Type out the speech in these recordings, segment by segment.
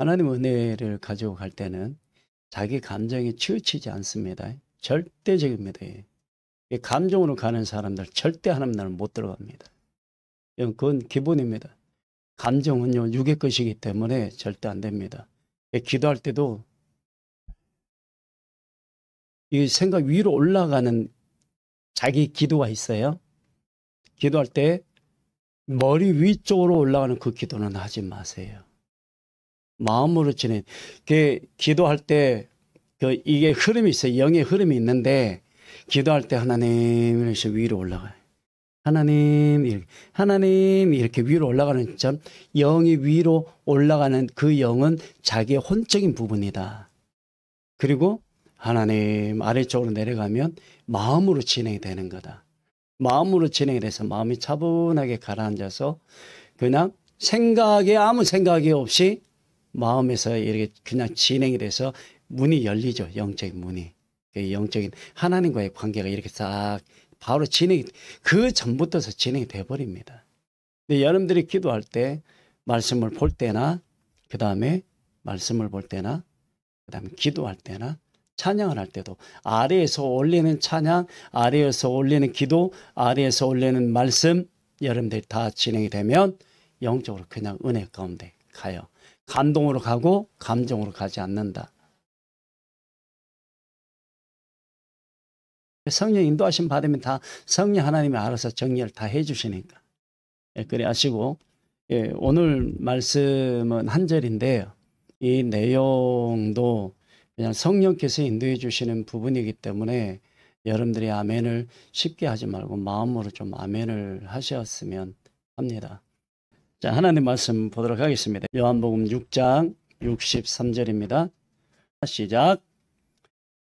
하나님의 은혜를 가지고 갈 때는 자기 감정에 치우치지 않습니다. 절대적입니다. 이 감정으로 가는 사람들 절대 하나님 나라는 못 들어갑니다. 그건 기본입니다. 감정은요, 육의 것이기 때문에 절대 안 됩니다. 기도할 때도 이 생각 위로 올라가는 자기 기도가 있어요. 기도할 때 머리 위쪽으로 올라가는 그 기도는 하지 마세요. 마음으로 지내. 기도할 때 이게 흐름이 있어요. 영의 흐름이 있는데 기도할 때 하나님 이렇게 위로 올라가요. 하나님 이렇게 위로 올라가는 점, 영이 위로 올라가는 그 영은 자기의 혼적인 부분이다. 그리고 하나님 아래쪽으로 내려가면 마음으로 진행이 되는 거다. 마음으로 진행이 돼서 마음이 차분하게 가라앉아서 그냥 아무 생각이 없이 마음에서 이렇게 그냥 진행이 돼서 문이 열리죠. 영적인 문이. 영적인 하나님과의 관계가 이렇게 싹 바로 그 전부터서 진행이 돼버립니다. 근데 여러분들이 기도할 때 말씀을 볼 때나 그 다음에 기도할 때나 찬양을 할 때도 아래에서 올리는 찬양, 아래에서 올리는 기도, 아래에서 올리는 말씀 여러분들이 다 진행이 되면 영적으로 그냥 은혜 가운데 가요. 감동으로 가고 감정으로 가지 않는다. 성령 인도하심 받으면 다 성령 하나님이 알아서 정리를 다 해주시니까. 그래 하시고, 오늘 말씀은 한 절인데요. 이 내용도 그냥 성령께서 인도해 주시는 부분이기 때문에 여러분들이 아멘을 쉽게 하지 말고 마음으로 좀 아멘을 하셨으면 합니다. 자, 하나님 말씀 보도록 하겠습니다. 요한복음 6장 63절입니다. 시작.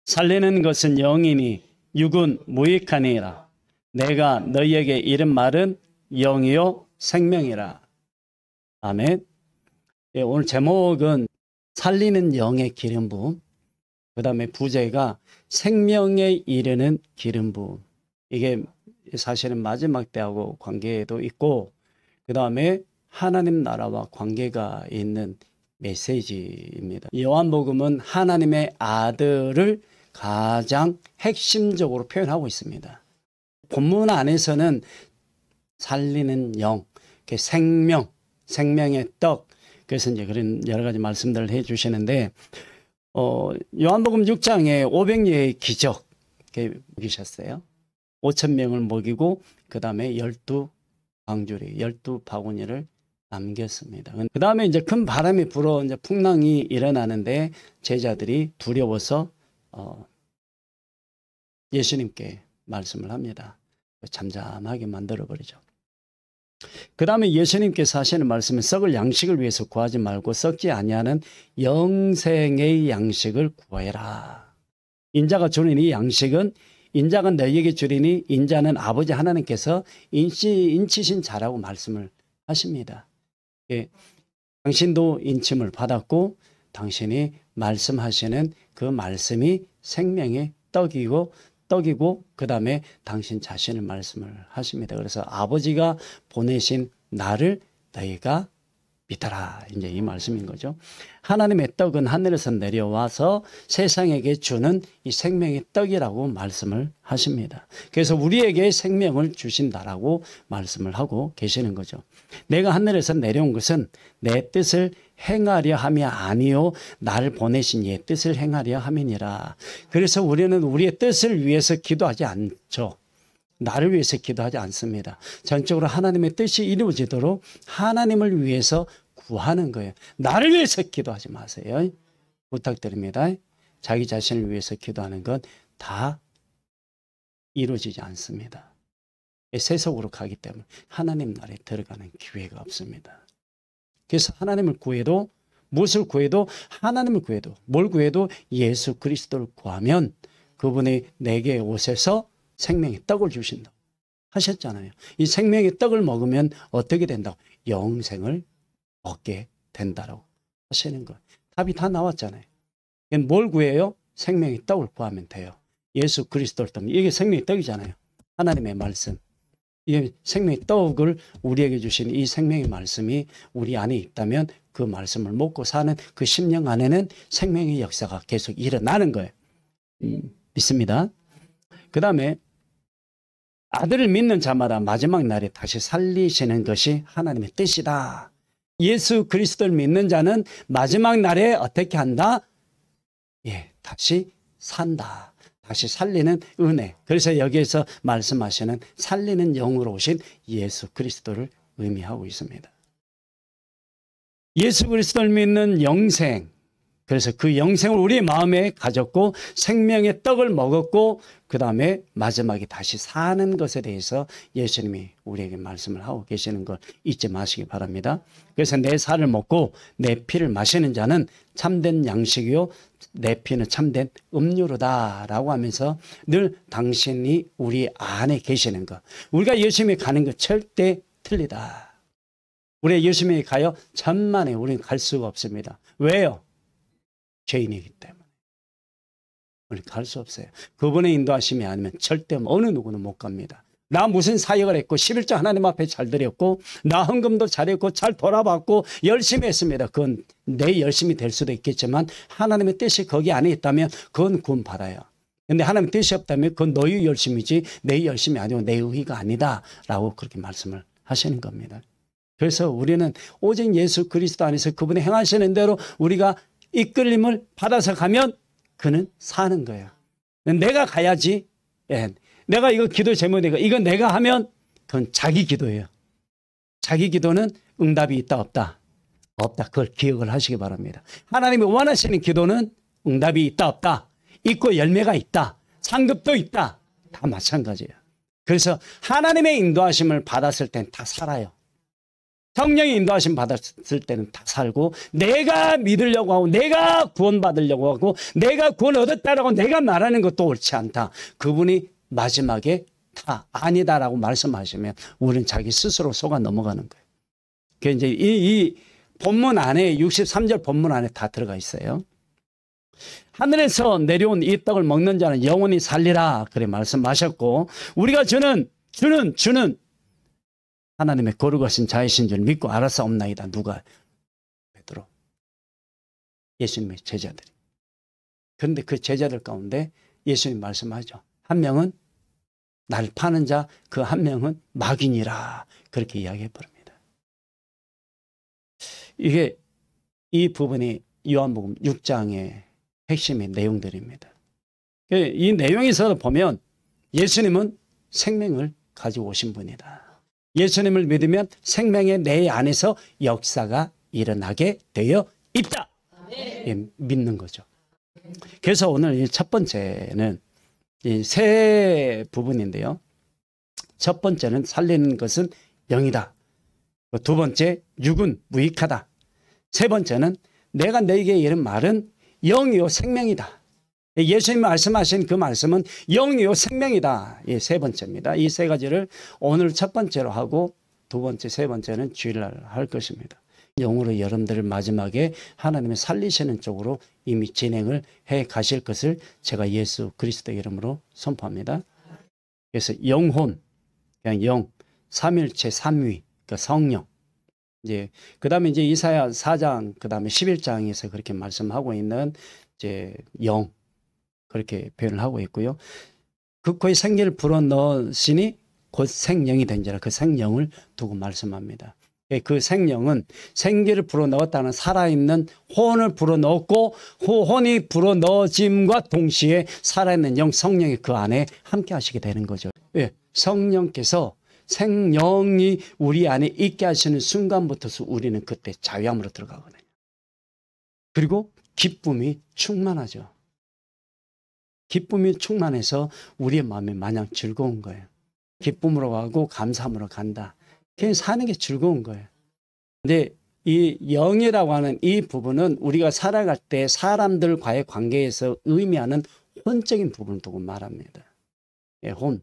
살리는 것은 영이니 육은 무익하니라. 내가 너희에게 이른 말은 영이요 생명이라. 아멘. 오늘 제목은 살리는 영의 기름 부음, 그 다음에 부제가 생명에 이르는 기름 부음. 이게 사실은 마지막 때하고 관계도 있고, 그 다음에 하나님 나라와 관계가 있는 메시지입니다. 요한복음은 하나님의 아들을 가장 핵심적으로 표현하고 있습니다. 본문 안에서는 살리는 영, 생명, 생명의 떡, 그래서 이제 그런 여러 가지 말씀들을 해 주시는데, 요한복음 6장에 500여의 기적 먹이셨어요. 5,000명을 먹이고, 그 다음에 12방주리, 12바구니를 남겼습니다. 그 다음에 이제 큰 바람이 불어 이제 풍랑이 일어나는데 제자들이 두려워서 예수님께 말씀을 합니다. 잠잠하게 만들어버리죠. 그 다음에 예수님께서 하시는 말씀은 썩을 양식을 위해서 구하지 말고 썩지 아니하는 영생의 양식을 구해라. 인자가 주는 이 양식은 인자가 너희에게 주리니 인자는 아버지 하나님께서 인치신 자라고 말씀을 하십니다. 당신도 인침을 받았고 당신이 말씀하시는 그 말씀이 생명의 떡이고 그 다음에 당신 자신을 말씀을 하십니다. 그래서 아버지가 보내신 나를 너희가 믿어라. 이제 이 말씀인 거죠. 하나님의 떡은 하늘에서 내려와서 세상에게 주는 이 생명의 떡이라고 말씀을 하십니다. 그래서 우리에게 생명을 주신다라고 말씀을 하고 계시는 거죠. 내가 하늘에서 내려온 것은 내 뜻을 행하려 함이 아니요 나를 보내신 이의 뜻을 행하려 함이니라. 그래서 우리는 우리의 뜻을 위해서 기도하지 않죠. 나를 위해서 기도하지 않습니다. 전적으로 하나님의 뜻이 이루어지도록 하나님을 위해서 구하는 거예요. 나를 위해서 기도하지 마세요. 부탁드립니다. 자기 자신을 위해서 기도하는 건 다 이루어지지 않습니다. 세속으로 가기 때문에 하나님 나라에 들어가는 기회가 없습니다. 그래서 하나님을 구해도 무엇을 구해도 하나님을 구해도 뭘 구해도 예수 그리스도를 구하면 그분이 내게 오셔서 생명의 떡을 주신다고 하셨잖아요. 이 생명의 떡을 먹으면 어떻게 된다고? 영생을 얻게 된다고 하시는 거예요. 답이 다 나왔잖아요. 뭘 구해요? 생명의 떡을 구하면 돼요. 예수 그리스도를 떠면 이게 생명의 떡이잖아요. 하나님의 말씀. 이게 생명의 떡을 우리에게 주신 이 생명의 말씀이 우리 안에 있다면 그 말씀을 먹고 사는 그 심령 안에는 생명의 역사가 계속 일어나는 거예요. 믿습니다. 그 다음에 아들을 믿는 자마다 마지막 날에 다시 살리시는 것이 하나님의 뜻이다. 예수 그리스도를 믿는 자는 마지막 날에 어떻게 한다? 다시 산다. 다시 살리는 은혜. 그래서 여기에서 말씀하시는 살리는 영으로 오신 예수 그리스도를 의미하고 있습니다. 예수 그리스도를 믿는 영생. 그래서 그 영생을 우리의 마음에 가졌고 생명의 떡을 먹었고 그 다음에 마지막에 다시 사는 것에 대해서 예수님이 우리에게 말씀을 하고 계시는 걸 잊지 마시기 바랍니다. 그래서 내 살을 먹고 내 피를 마시는 자는 참된 양식이요 내 피는 참된 음료로다 라고 하면서 늘 당신이 우리 안에 계시는 것, 우리가 예수님에 가는 것 절대 틀리다. 우리가 예수님에 가요 천만에 우리는 갈 수가 없습니다. 왜요? 죄인이기 때문에 우리 갈 수 없어요. 그분의 인도하심이 아니면 절대 어느 누구는 못 갑니다. 나 무슨 사역을 했고 11조 하나님 앞에 잘 드렸고 나 헌금도 잘했고 잘 돌아봤고 열심히 했습니다. 그건 내 열심이 될 수도 있겠지만 하나님의 뜻이 거기 안에 있다면 그건 구원 받아요. 근데 하나님의 뜻이 없다면 그건 너희 열심이지 내 열심이 아니고 내 의의가 아니다 라고 그렇게 말씀을 하시는 겁니다. 그래서 우리는 오직 예수 그리스도 안에서 그분이 행하시는 대로 우리가 이끌림을 받아서 가면 그는 사는 거예요. 내가 가야지. 내가 이거 기도 제목이니까 이거 내가 하면 그건 자기 기도예요. 자기 기도는 응답이 있다 없다? 없다. 그걸 기억을 하시기 바랍니다. 하나님이 원하시는 기도는 응답이 있다 없다? 있고 열매가 있다. 상급도 있다. 다 마찬가지예요. 그래서 하나님의 인도하심을 받았을 땐 다 살아요. 성령의 인도하심 받았을 때는 다 살고 내가 믿으려고 하고 내가 구원받으려고 하고 내가 구원 얻었다라고 내가 말하는 것도 옳지 않다. 그분이 마지막에 다 아니다라고 말씀하시면 우리는 자기 스스로 속아 넘어가는 거예요. 그 이제 이 본문 안에 63절 본문 안에 다 들어가 있어요. 하늘에서 내려온 이 떡을 먹는 자는 영원히 살리라 그래 말씀하셨고 우리가 주는 하나님의 거룩하신 자이신 줄 믿고 알았사옵나이다. 누가? 베드로. 예수님의 제자들이. 그런데 그 제자들 가운데 예수님 말씀하죠. 한 명은 날 파는 자, 그 한 명은 마귀니라. 그렇게 이야기해 버립니다. 이게 이 부분이 요한복음 6장의 핵심의 내용들입니다. 이 내용에서 보면 예수님은 생명을 가지고 오신 분이다. 예수님을 믿으면 생명의 내 안에서 역사가 일어나게 되어 있다. 믿는 거죠. 그래서 오늘 첫 번째는 세 부분인데요. 첫 번째는 살리는 것은 영이다. 두 번째, 육은 무익하다. 세 번째는 내가 너에게 이런 말은 영이요 생명이다. 예수님이 말씀하신 그 말씀은 영이요 생명이다. 세 번째입니다. 이 세 가지를 오늘 첫 번째로 하고 두 번째, 세 번째는 주일날 할 것입니다. 영으로 여러분들을 마지막에 하나님의 살리시는 쪽으로 이미 진행을 해 가실 것을 제가 예수 그리스도의 이름으로 선포합니다. 그래서 영혼, 그냥 영, 삼일체 삼위, 그러니까 성령. 이제 그다음에 이제 이사야 4장, 그다음에 11장에서 그렇게 말씀하고 있는 이제 영 그렇게 표현을 하고 있고요. 그 코에 생기를 불어넣으시니 곧 생령이 된지라 그 생령을 두고 말씀합니다. 그 생령은 생기를 불어넣었다는 살아있는 혼을 불어넣었고 혼이 불어넣어짐과 동시에 살아있는 영 성령이 그 안에 함께 하시게 되는 거죠. 성령께서 생령이 우리 안에 있게 하시는 순간부터 우리는 그때 자유함으로 들어가거든요. 그리고 기쁨이 충만하죠. 기쁨이 충만해서 우리의 마음이 마냥 즐거운 거예요. 기쁨으로 가고 감사함으로 간다. 그냥 사는 게 즐거운 거예요. 근데 이 영이라고 하는 이 부분은 우리가 살아갈 때 사람들과의 관계에서 의미하는 혼적인 부분을 두고 말합니다. 혼.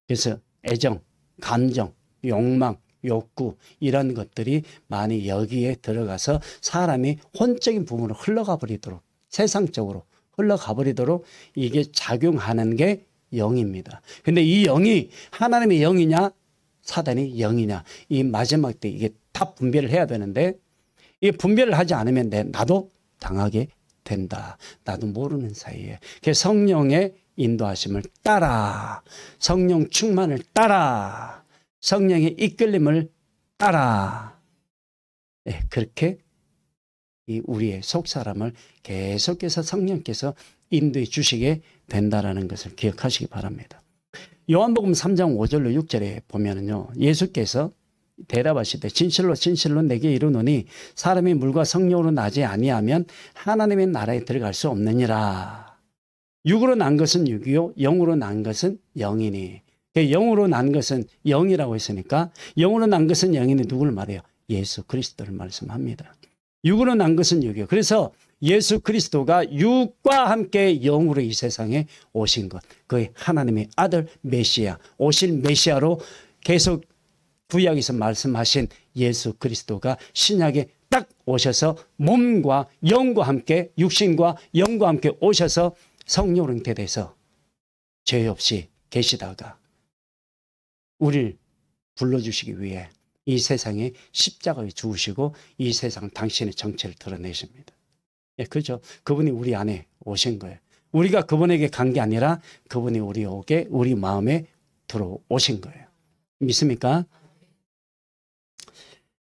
그래서 애정, 감정, 욕망, 욕구 이런 것들이 많이 여기에 들어가서 사람이 혼적인 부분으로 흘러가 버리도록 세상적으로 흘러가 버리도록 이게 작용하는 게 영입니다. 근데 이 영이 하나님의 영이냐 사단의 영이냐 이 마지막 때 이게 다 분별을 해야 되는데 이 분별을 하지 않으면 나도 당하게 된다. 나도 모르는 사이에. 그래서 성령의 인도하심을 따라, 성령 충만을 따라, 성령의 이끌림을 따라, 네, 그렇게 우리의 속사람을 계속해서 성령께서 인도해 주시게 된다라는 것을 기억하시기 바랍니다. 요한복음 3장 5절로 6절에 보면은요, 예수께서 대답하시되 진실로 진실로 내게 이르노니 사람이 물과 성령으로 나지 아니하면 하나님의 나라에 들어갈 수 없느니라. 육으로 난 것은 육이요 영으로 난 것은 영이니. 영으로 난 것은 영이라고 했으니까 영으로 난 것은 영이니 누구를 말해요? 예수 그리스도를 말씀합니다. 육으로 난 것은 육이요. 그래서 예수 그리스도가 육과 함께 영으로 이 세상에 오신 것, 그의 하나님의 아들 메시아, 오실 메시아로 계속 구약에서 말씀하신 예수 그리스도가 신약에 딱 오셔서 몸과 영과 함께, 육신과 영과 함께 오셔서 성령 형태돼서 죄 없이 계시다가 우리를 불러주시기 위해 이 세상에 십자가에 죽으시고 이 세상 당신의 정체를 드러내십니다. 예, 그렇죠. 그분이 우리 안에 오신 거예요. 우리가 그분에게 간 게 아니라 그분이 우리 마음에 들어오신 거예요. 믿습니까?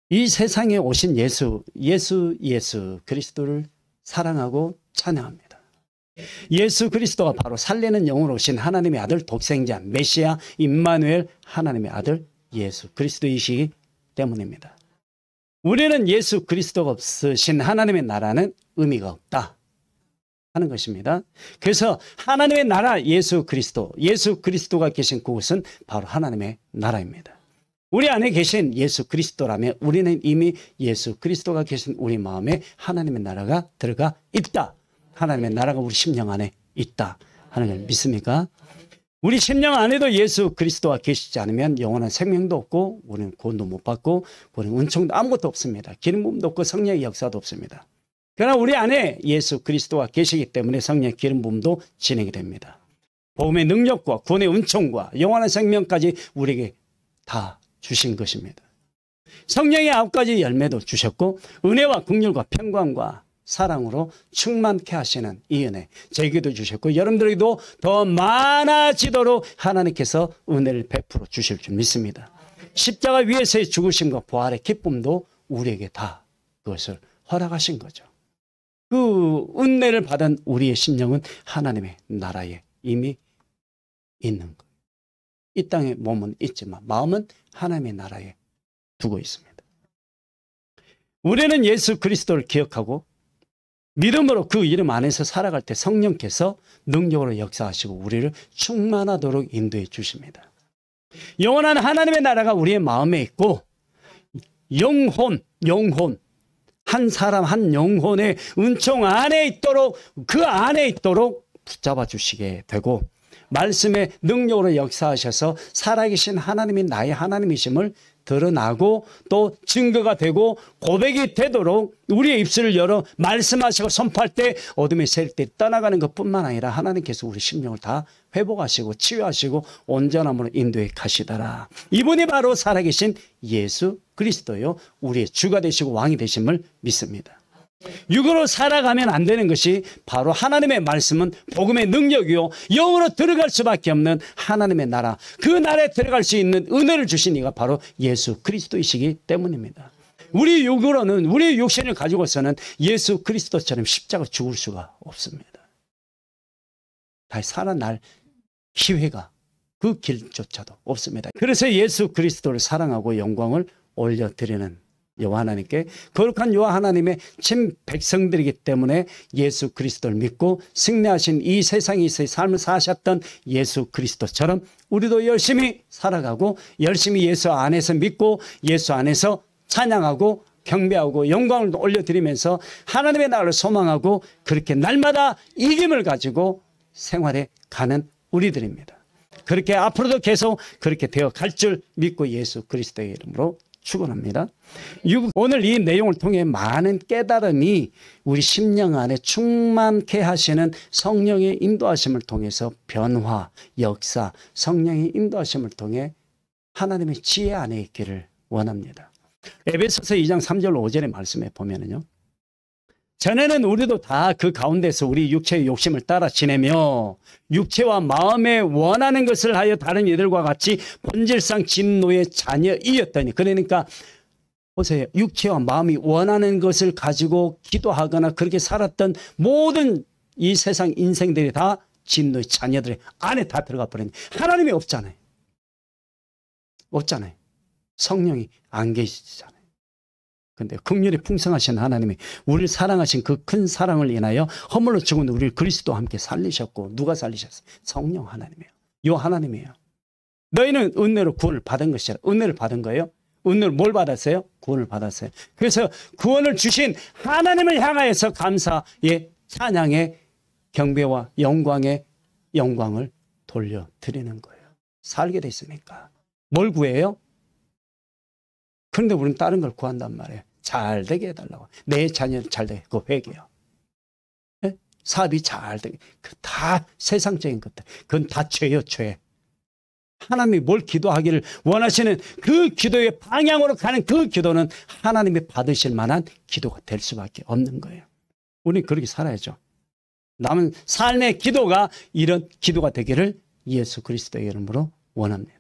이 세상에 오신 예수 그리스도를 사랑하고 찬양합니다. 예수 그리스도가 바로 살리는 영으로 오신 하나님의 아들 독생자 메시아 임마누엘 하나님의 아들 예수 그리스도이시기 때문입니다. 우리는 예수 그리스도가 없으신 하나님의 나라는 의미가 없다 하는 것입니다. 그래서 하나님의 나라 예수 그리스도가 계신 그곳은 바로 하나님의 나라입니다. 우리 안에 계신 예수 그리스도라면 우리는 이미 예수 그리스도가 계신 우리 마음에 하나님의 나라가 들어가 있다. 하나님의 나라가 우리 심령 안에 있다 하는 걸 믿습니까? 우리 심령 안에도 예수 그리스도가 계시지 않으면 영원한 생명도 없고 우리는 구원도 못 받고 우리는 은총도 아무것도 없습니다. 기름 부음도 없고 성령의 역사도 없습니다. 그러나 우리 안에 예수 그리스도가 계시기 때문에 성령의 기름 부음도 진행이 됩니다. 복음의 능력과 구원의 은총과 영원한 생명까지 우리에게 다 주신 것입니다. 성령의 9가지 열매도 주셨고 은혜와 긍휼과 평강과 사랑으로 충만케 하시는 이 은혜 저에게도 주셨고 여러분들에게도 더 많아지도록 하나님께서 은혜를 베풀어 주실 줄 믿습니다. 십자가 위에서의 죽으심과 부활의 기쁨도 우리에게 다 그것을 허락하신 거죠. 그 은혜를 받은 우리의 심령은 하나님의 나라에 이미 있는 거예요. 이 땅에 몸은 있지만 마음은 하나님의 나라에 두고 있습니다. 우리는 예수 그리스도를 기억하고 믿음으로 그 이름 안에서 살아갈 때 성령께서 능력으로 역사하시고 우리를 충만하도록 인도해 주십니다. 영원한 하나님의 나라가 우리의 마음에 있고 영혼 한 사람 한 영혼의 은총 안에 있도록 그 안에 있도록 붙잡아 주시게 되고 말씀의 능력으로 역사하셔서 살아계신 하나님이 나의 하나님이심을 드러나고 또 증거가 되고 고백이 되도록 우리의 입술을 열어 말씀하시고 선포할 때 어둠의 세력들이 떠나가는 것뿐만 아니라 하나님께서 우리 심령을 다 회복하시고 치유하시고 온전함으로 인도해 가시더라. 이분이 바로 살아계신 예수 그리스도요 우리의 주가 되시고 왕이 되심을 믿습니다. 육으로 살아가면 안 되는 것이 바로 하나님의 말씀은 복음의 능력이요 영으로 들어갈 수밖에 없는 하나님의 나라 그 나라에 들어갈 수 있는 은혜를 주신 이가 바로 예수 그리스도이시기 때문입니다. 우리 육으로는 우리 육신을 가지고서는 예수 그리스도처럼 십자가 죽을 수가 없습니다. 다시 살아날 기회가 그 길조차도 없습니다. 그래서 예수 그리스도를 사랑하고 영광을 올려드리는 여호와 하나님께 거룩한 여호와 하나님의 친 백성들이기 때문에 예수 그리스도를 믿고 승리하신 이 세상에서의 삶을 사셨던 예수 그리스도처럼 우리도 열심히 살아가고 열심히 예수 안에서 믿고 예수 안에서 찬양하고 경배하고 영광을 올려드리면서 하나님의 나라를 소망하고 그렇게 날마다 이김을 가지고 생활해 가는 우리들입니다. 그렇게 앞으로도 계속 그렇게 되어 갈 줄 믿고 예수 그리스도의 이름으로 축원합니다. 오늘 이 내용을 통해 많은 깨달음이 우리 심령 안에 충만케 하시는 성령의 인도하심을 통해서 변화, 역사, 성령의 인도하심을 통해 하나님의 지혜 안에 있기를 원합니다. 에베소서 2장 3절 5절의 말씀에 보면은요. 전에는 우리도 다 그 가운데서 우리 육체의 욕심을 따라 지내며 육체와 마음에 원하는 것을 하여 다른 이들과 같이 본질상 진노의 자녀이었더니, 그러니까 보세요. 육체와 마음이 원하는 것을 가지고 기도하거나 그렇게 살았던 모든 이 세상 인생들이 다 진노의 자녀들의 안에 다 들어가 버렸네. 하나님이 없잖아요. 없잖아요. 성령이 안 계시잖아요. 근데 긍휼이 풍성하신 하나님이 우리를 사랑하신 그 큰 사랑을 인하여 허물로 죽은 우리를 그리스도와 함께 살리셨고, 누가 살리셨어요? 성령 하나님이에요. 요 하나님이에요. 너희는 은혜로 구원을 받은 것이라. 은혜를 받은 거예요. 은혜를 뭘 받았어요? 구원을 받았어요. 그래서 구원을 주신 하나님을 향하여서 감사의 찬양의 경배와 영광의 영광을 돌려드리는 거예요. 살게 됐으니까. 뭘 구해요? 그런데 우리는 다른 걸 구한단 말이에요. 잘 되게 해달라고. 내 자녀를 잘 되게. 그거 회개요. 네? 사업이 잘 되게. 다 세상적인 것들. 그건 다 죄요, 죄. 하나님이 뭘 기도하기를 원하시는 그 기도의 방향으로 가는 그 기도는 하나님이 받으실 만한 기도가 될 수밖에 없는 거예요. 우리는 그렇게 살아야죠. 남은 삶의 기도가 이런 기도가 되기를 예수 그리스도의 이름으로 원합니다.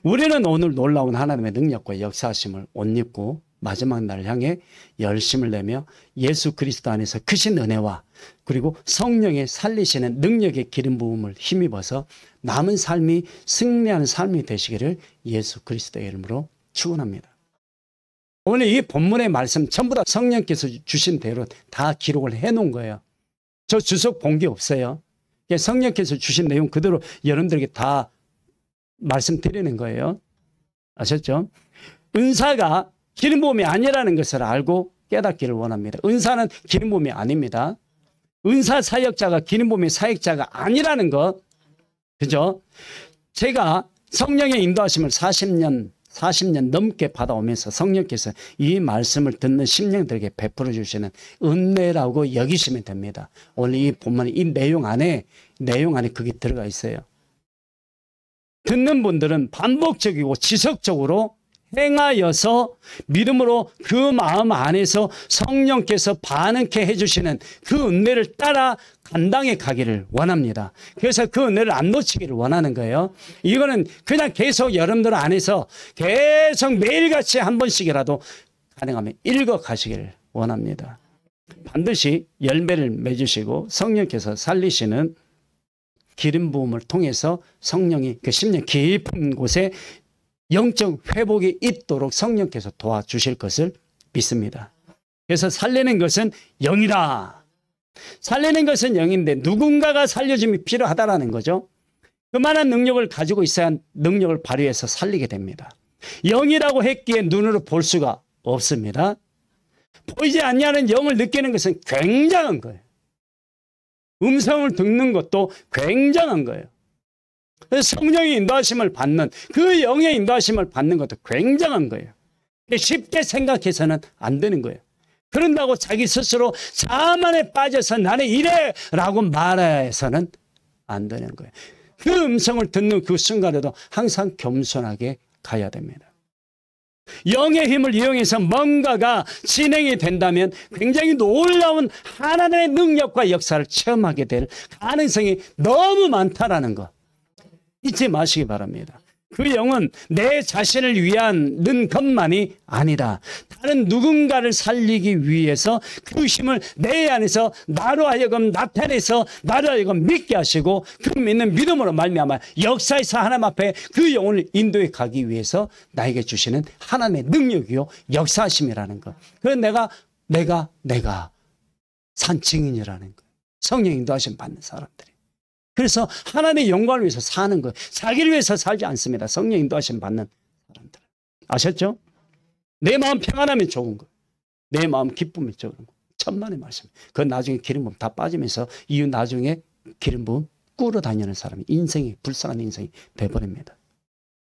우리는 오늘 놀라운 하나님의 능력과 역사하심을 옷 입고 마지막 날을 향해 열심을 내며 예수 그리스도 안에서 크신 은혜와 그리고 성령의 살리시는 능력의 기름 부음을 힘입어서 남은 삶이 승리하는 삶이 되시기를 예수 그리스도의 이름으로 축원합니다. 오늘 이 본문의 말씀 전부 다 성령께서 주신 대로 다 기록을 해놓은 거예요. 저 주석 본 게 없어요. 성령께서 주신 내용 그대로 여러분들에게 다 말씀드리는 거예요. 아셨죠? 은사가 기름 부음이 아니라는 것을 알고 깨닫기를 원합니다. 은사는 기름 부음이 아닙니다. 은사 사역자가 기름 부음의 사역자가 아니라는 것. 그죠? 제가 성령의 인도하심을 40년 넘게 받아오면서 성령께서 이 말씀을 듣는 심령들에게 베풀어 주시는 은혜라고 여기시면 됩니다. 오늘 이 본문 이 내용 안에 그게 들어가 있어요. 듣는 분들은 반복적이고 지속적으로 행하여서 믿음으로 그 마음 안에서 성령께서 반응케 해주시는 그 은혜를 따라 감당해 가기를 원합니다. 그래서 그 은혜를 안 놓치기를 원하는 거예요. 이거는 그냥 계속 여러분들 안에서 계속 매일같이 한 번씩이라도 가능하면 읽어 가시기를 원합니다. 반드시 열매를 맺으시고 성령께서 살리시는 기름 부음을 통해서 성령이 그 심령 깊은 곳에 영적 회복이 있도록 성령께서 도와주실 것을 믿습니다. 그래서 살리는 것은 영이다. 살리는 것은 영인데 누군가가 살려줌이 필요하다라는 거죠. 그만한 능력을 가지고 있어야 능력을 발휘해서 살리게 됩니다. 영이라고 했기에 눈으로 볼 수가 없습니다. 보이지 않냐는 영을 느끼는 것은 굉장한 거예요. 음성을 듣는 것도 굉장한 거예요. 성령의 인도하심을 받는 그 영의 인도하심을 받는 것도 굉장한 거예요. 쉽게 생각해서는 안 되는 거예요. 그런다고 자기 스스로 자만에 빠져서 나는 이래 라고 말해서는 안 되는 거예요. 그 음성을 듣는 그 순간에도 항상 겸손하게 가야 됩니다. 영의 힘을 이용해서 뭔가가 진행이 된다면 굉장히 놀라운 하나님의 능력과 역사를 체험하게 될 가능성이 너무 많다라는 거 잊지 마시기 바랍니다. 그 영은 내 자신을 위한 것만이 아니다. 다른 누군가를 살리기 위해서 그 힘을 내 안에서 나로 하여금 나타내서 나로 하여금 믿게 하시고 그 믿는 믿음으로 말미암아 역사에서 하나님 앞에 그 영혼을 인도해 가기 위해서 나에게 주시는 하나님의 능력이요 역사하심이라는 것. 그건 내가 산 증인이라는 것. 성령 인도하심 받는 사람들이. 그래서 하나님의 영광을 위해서 사는 거예요. 자기를 위해서 살지 않습니다. 성령 인도하심 받는 사람들. 아셨죠? 내 마음 평안하면 좋은 거예요. 내 마음 기쁨이 좋은 거예요. 천만의 말씀. 그건 나중에 기름 부음 다 빠지면서 이후 나중에 기름 부음 꾸러 다니는 사람이 인생이 불쌍한 인생이 돼버립니다.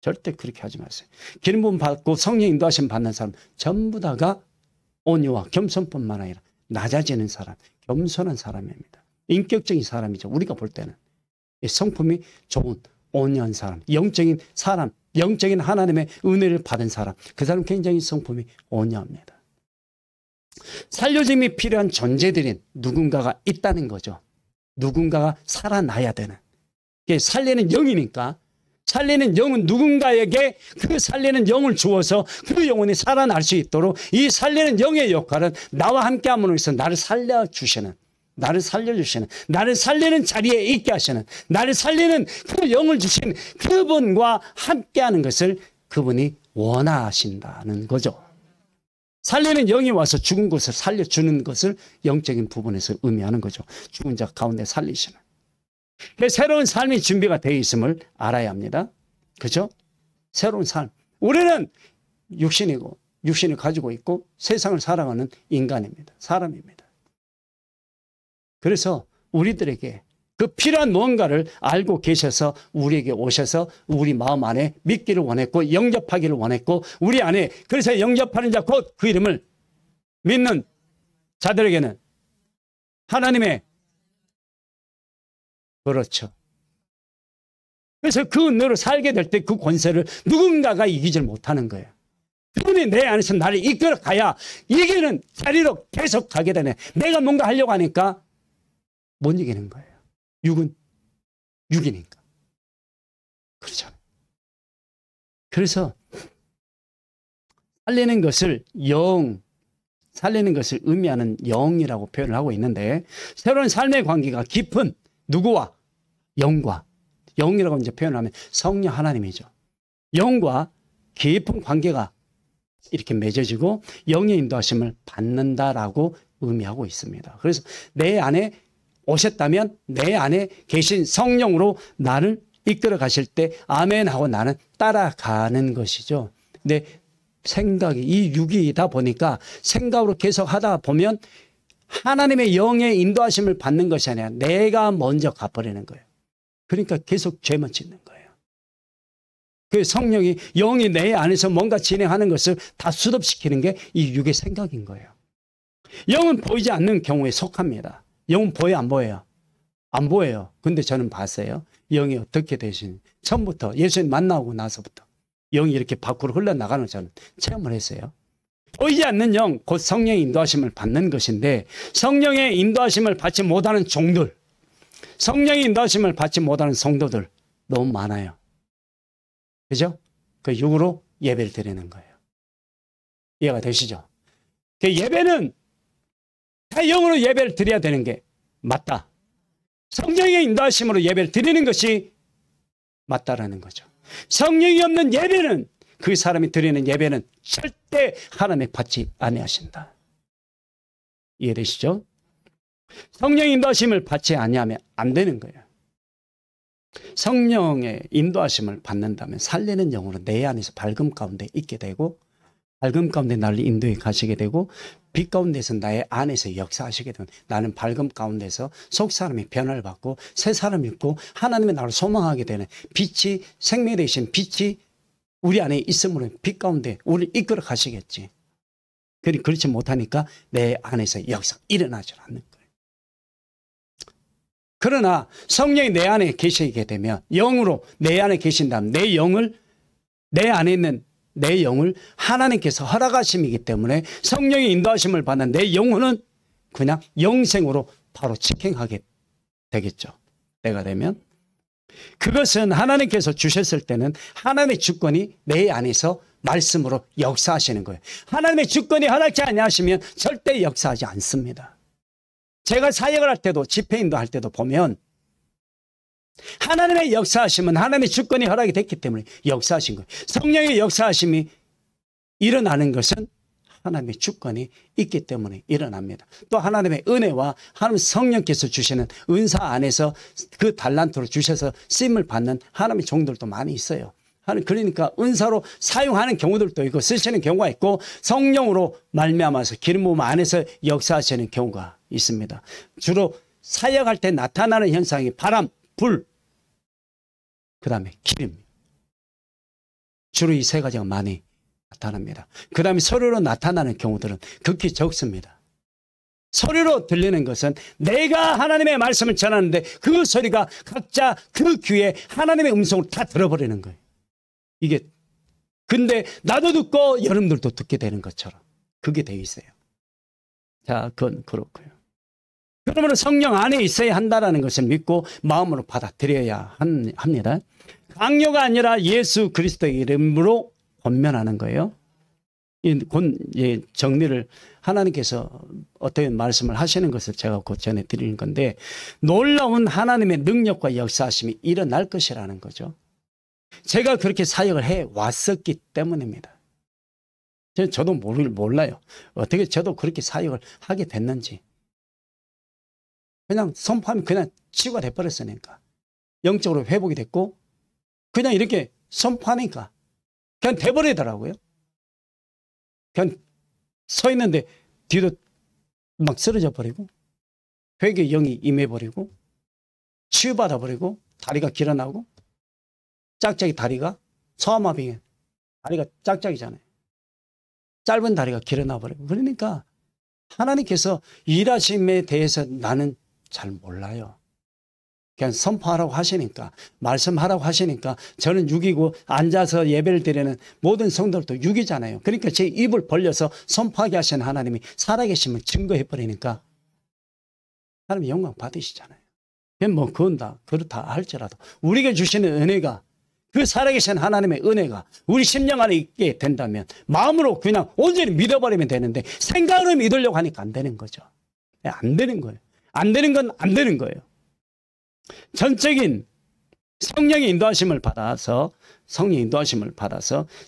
절대 그렇게 하지 마세요. 기름 부음 받고 성령 인도하심 받는 사람 전부 다가 온유와 겸손뿐만 아니라 낮아지는 사람, 겸손한 사람입니다. 인격적인 사람이죠. 우리가 볼 때는. 성품이 좋은 온유한 사람, 영적인 사람, 영적인 하나님의 은혜를 받은 사람, 그 사람 굉장히 성품이 온유합니다. 살려짐이 필요한 존재들인 누군가가 있다는 거죠. 누군가가 살아나야 되는. 살리는 영이니까 살리는 영은 누군가에게 그 살리는 영을 주어서 그 영혼이 살아날 수 있도록 이 살리는 영의 역할은 나와 함께 함으로 해서 나를 살려주시는, 나를 살려주시는, 나를 살리는 자리에 있게 하시는, 나를 살리는 그 영을 주신 그분과 함께하는 것을 그분이 원하신다는 거죠. 살리는 영이 와서 죽은 것을 살려주는 것을 영적인 부분에서 의미하는 거죠. 죽은 자 가운데 살리시는. 새로운 삶이 준비가 되어 있음을 알아야 합니다. 그죠? 새로운 삶. 우리는 육신이고 육신을 가지고 있고 세상을 살아가는 인간입니다. 사람입니다. 그래서 우리들에게 그 필요한 무언가를 알고 계셔서 우리에게 오셔서 우리 마음 안에 믿기를 원했고 영접하기를 원했고 우리 안에 그래서 영접하는 자 곧 그 이름을 믿는 자들에게는 하나님의 그렇죠. 그래서 그 은혜로 살게 될 때 그 권세를 누군가가 이기질 못하는 거예요. 그분이 내 안에서 나를 이끌어 가야 이기는 자리로 계속 가게 되네. 내가 뭔가 하려고 하니까 못 이기는 거예요. 육은 육이니까. 그렇잖아요. 그래서 살리는 것을 살리는 것을 의미하는 영이라고 표현을 하고 있는데 새로운 삶의 관계가 깊은 누구와? 영과. 영이라고 이제 표현하면 성령 하나님이죠. 영과 깊은 관계가 이렇게 맺어지고 영의 인도하심을 받는다라고 의미하고 있습니다. 그래서 내 안에 오셨다면 내 안에 계신 성령으로 나를 이끌어 가실 때 아멘 하고 나는 따라가는 것이죠. 근데 생각이 이 육이다 보니까 생각으로 계속 하다 보면 하나님의 영의 인도하심을 받는 것이 아니라 내가 먼저 가버리는 거예요. 그러니까 계속 죄만 짓는 거예요. 그 성령이 영이 내 안에서 뭔가 진행하는 것을 다 수습시키는 게 이 육의 생각인 거예요. 영은 보이지 않는 경우에 속합니다. 영은 보여요, 안 보여요? 안 보여요. 근데 저는 봤어요. 영이 어떻게 되시는지. 처음부터 예수님 만나고 나서부터 영이 이렇게 밖으로 흘러나가는 저는 체험을 했어요. 보이지 않는 영, 곧 성령의 인도하심을 받는 것인데 성령의 인도하심을 받지 못하는 종들, 성령의 인도하심을 받지 못하는 성도들 너무 많아요. 그죠? 그 육으로 예배를 드리는 거예요. 이해가 되시죠? 그 예배는 다 영으로 예배를 드려야 되는 게 맞다. 성령의 인도하심으로 예배를 드리는 것이 맞다라는 거죠. 성령이 없는 예배는 그 사람이 드리는 예배는 절대 하나님의 받지 아니하신다. 이해되시죠? 성령의 인도하심을 받지 아니하면 안 되는 거예요. 성령의 인도하심을 받는다면 살리는 영으로 내 안에서 밝음 가운데 있게 되고 밝음 가운데 나를 인도해 가시게 되고 빛 가운데서 나의 안에서 역사하시게 되면 나는 밝음 가운데서 속 사람이 변화를 받고 새 사람이 있고 하나님의 나를 소망하게 되는 빛이 생명이 되신 빛이 우리 안에 있으므로 빛 가운데 우리를 이끌어 가시겠지. 그렇지 못하니까 내 안에서 역사 일어나지 않는 거예요. 그러나 성령이 내 안에 계시게 되면 영으로 내 안에 계신다면 내 영을 내 안에 있는 내 영을 하나님께서 허락하심이기 때문에 성령의 인도하심을 받는 내 영혼은 그냥 영생으로 바로 직행하게 되겠죠. 때가 되면. 그것은 하나님께서 주셨을 때는 하나님의 주권이 내 안에서 말씀으로 역사하시는 거예요. 하나님의 주권이 허락지 아니하시면 절대 역사하지 않습니다. 제가 사역을 할 때도 집회인도 할 때도 보면 하나님의 역사하심은 하나님의 주권이 허락이 됐기 때문에 역사하신 거예요. 성령의 역사하심이 일어나는 것은 하나님의 주권이 있기 때문에 일어납니다. 또 하나님의 은혜와 하나님 성령께서 주시는 은사 안에서 그 달란트로 주셔서 쓰임을 받는 하나님의 종들도 많이 있어요. 그러니까 은사로 사용하는 경우들도 있고 쓰시는 경우가 있고 성령으로 말미암아서 기름 부음 안에서 역사하시는 경우가 있습니다. 주로 사역할 때 나타나는 현상이 바람, 불, 그 다음에 기름. 주로 이 세 가지가 많이 나타납니다. 그 다음에 소리로 나타나는 경우들은 극히 적습니다. 소리로 들리는 것은 내가 하나님의 말씀을 전하는데 그 소리가 각자 그 귀에 하나님의 음성을 다 들어버리는 거예요. 이게 근데 나도 듣고 여러분들도 듣게 되는 것처럼 그게 돼 있어요. 자, 그건 그렇고요. 그러면 성령 안에 있어야 한다는 것을 믿고 마음으로 받아들여야 합니다. 강요가 아니라 예수 그리스도의 이름으로 권면하는 거예요. 정리를 하나님께서 어떻게 말씀을 하시는 것을 제가 곧 전해드리는 건데, 놀라운 하나님의 능력과 역사하심이 일어날 것이라는 거죠. 제가 그렇게 사역을 해왔었기 때문입니다. 저도 몰라요. 어떻게 저도 그렇게 사역을 하게 됐는지. 그냥 선포하면 그냥 치유가 돼버렸으니까. 영적으로 회복이 됐고 그냥 이렇게 선포하니까 그냥 돼버리더라고요. 그냥 서 있는데 뒤도 막 쓰러져 버리고 회개의 영이 임해버리고 치유받아버리고 다리가 길어나고 짝짝이 다리가 소아마비 다리가 짝짝이잖아요. 짧은 다리가 길어나버리고 그러니까 하나님께서 일하심에 대해서 나는 잘 몰라요. 그냥 선포하라고 하시니까 말씀하라고 하시니까 저는 6이고 앉아서 예배를 드리는 모든 성도들도 6이잖아요. 그러니까 제 입을 벌려서 선포하게 하신 하나님이 살아계심을 증거해버리니까 하나님 영광 받으시잖아요. 뭐 그건 다 그렇다 할지라도 우리에게 주시는 은혜가 그 살아계신 하나님의 은혜가 우리 심령 안에 있게 된다면 마음으로 그냥 온전히 믿어버리면 되는데 생각으로 믿으려고 하니까 안 되는 거죠. 안 되는 거예요. 안 되는 건 안 되는 거예요. 전적인 성령의 인도하심을 받아서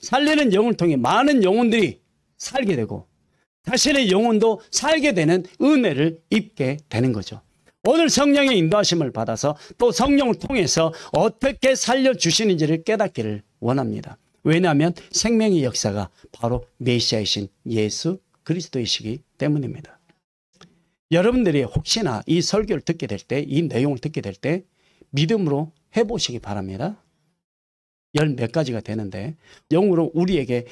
살리는 영을 통해 많은 영혼들이 살게 되고 자신의 영혼도 살게 되는 은혜를 입게 되는 거죠. 오늘 성령의 인도하심을 받아서 또 성령을 통해서 어떻게 살려주시는지를 깨닫기를 원합니다. 왜냐하면 생명의 역사가 바로 메시아이신 예수 그리스도이시기 때문입니다. 여러분들이 혹시나 이 설교를 듣게 될 때, 이 내용을 듣게 될 때 믿음으로 해보시기 바랍니다. 열 몇 가지가 되는데 영으로 우리에게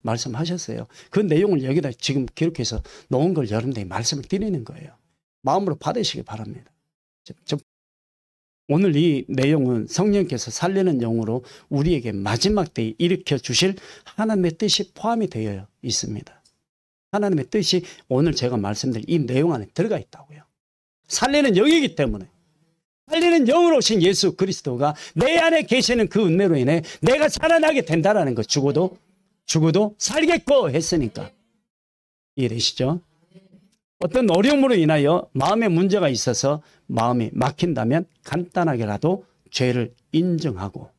말씀하셨어요. 그 내용을 여기다 지금 기록해서 놓은 걸 여러분들이 말씀을 드리는 거예요. 마음으로 받으시기 바랍니다. 오늘 이 내용은 성령께서 살리는 영으로 우리에게 마지막 때에 일으켜 주실 하나님의 뜻이 포함이 되어 있습니다. 하나님의 뜻이 오늘 제가 말씀드린 이 내용 안에 들어가 있다고요. 살리는 영이기 때문에 살리는 영으로 오신 예수 그리스도가 내 안에 계시는 그 은혜로 인해 내가 살아나게 된다는 것, 죽어도 살겠고 했으니까. 이해되시죠? 어떤 어려움으로 인하여 마음에 문제가 있어서 마음이 막힌다면 간단하게라도 죄를 인정하고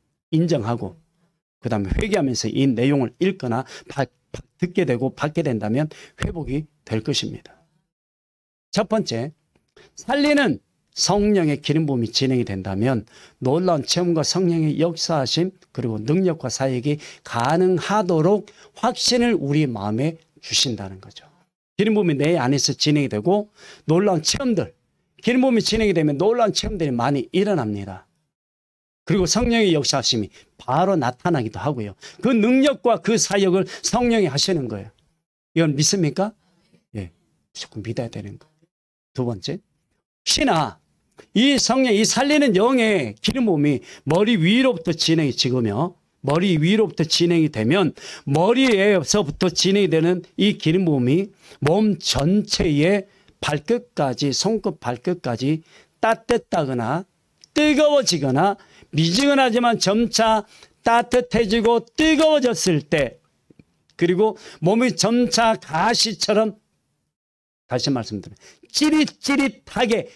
그 다음에 회개하면서 이 내용을 읽거나 듣게 되고 받게 된다면 회복이 될 것입니다. 첫 번째, 살리는 성령의 기름 부음이 진행이 된다면 놀라운 체험과 성령의 역사하심 그리고 능력과 사역이 가능하도록 확신을 우리 마음에 주신다는 거죠. 기름 부음이 내 안에서 진행이 되고 놀라운 체험들, 기름 부음이 진행이 되면 놀라운 체험들이 많이 일어납니다. 그리고 성령의 역사하심이 바로 나타나기도 하고요. 그 능력과 그 사역을 성령이 하시는 거예요. 이건 믿습니까? 예, 무조건 믿어야 되는 거예요. 두 번째, 혹시나 이 성령, 이 살리는 영의 기름 부음이 머리 위로부터 진행이 머리 위로부터 진행이 되면 머리에서부터 진행이 되는 이 기름 부음이 몸 전체의 발끝까지, 손끝 발끝까지 따뜻하거나 뜨거워지거나 미지근하지만 점차 따뜻해지고 뜨거워졌을 때, 그리고 몸이 점차 가시처럼, 다시 말씀드려요, 찌릿찌릿하게